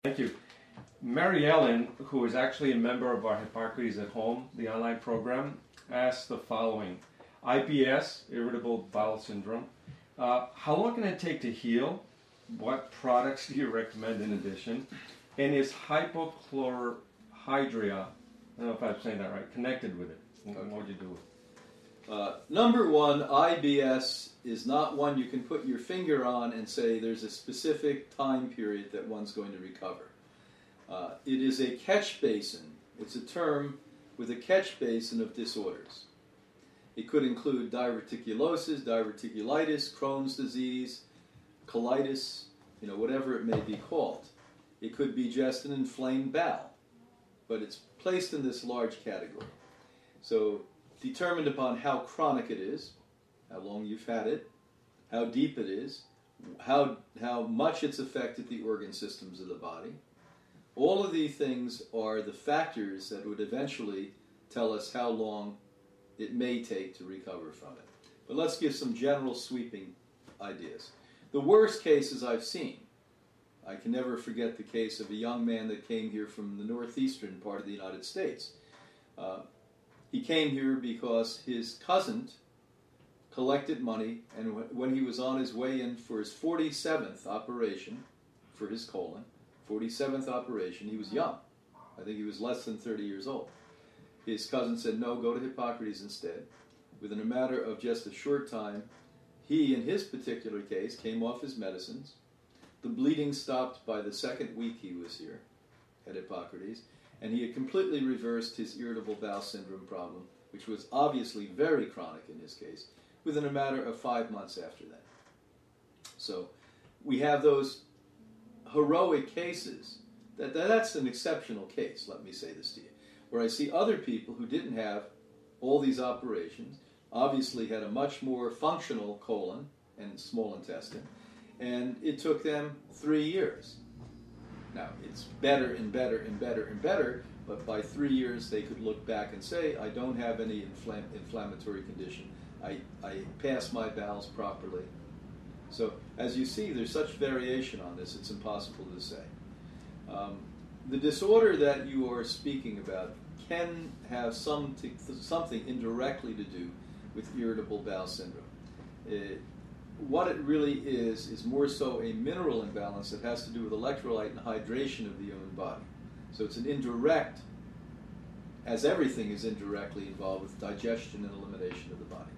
Thank you. Mary Ellen, who is actually a member of our Hippocrates at Home, the online program, asked the following. IBS, irritable bowel syndrome. How long can it take to heal? What products do you recommend in addition? And is hypochlorhydria, I don't know if I'm saying that right, connected with it? What would you do with it? Number one, IBS is not one you can put your finger on and say there's a specific time period that one's going to recover. It is a catch basin. It's a term with a catch basin of disorders. It could include diverticulosis, diverticulitis, Crohn's disease, colitis, whatever it may be called. It could be just an inflamed bowel, but it's placed in this large category. So, determined upon how chronic it is, how long you've had it, how deep it is, how much it's affected the organ systems of the body. All of these things are the factors that would eventually tell us how long it may take to recover from it. But let's give some general sweeping ideas. The worst cases I've seen, I can never forget the case of a young man that came here from the northeastern part of the United States. He came here because his cousin collected money, and when he was on his way in for his 47th operation for his colon, 47th operation, he was young. I think he was less than 30 years old. His cousin said, no, go to Hippocrates instead. Within a matter of just a short time, he, in his particular case, came off his medicines. The bleeding stopped by the second week he was here at Hippocrates, and he had completely reversed his irritable bowel syndrome problem, which was obviously very chronic in his case, within a matter of 5 months after that. So we have those heroic cases. That's an exceptional case, let me say this to you, where I see other people who didn't have all these operations, obviously had a much more functional colon and small intestine, and it took them 3 years. Now, it's better and better and better and better, but by 3 years they could look back and say, I don't have any inflammatory condition. I pass my bowels properly. So, as you see, there's such variation on this, it's impossible to say. The disorder that you are speaking about can have something indirectly to do with irritable bowel syndrome. What it really is more so a mineral imbalance that has to do with electrolyte and hydration of the human body. So it's an indirect, as everything is indirectly involved with digestion and elimination of the body.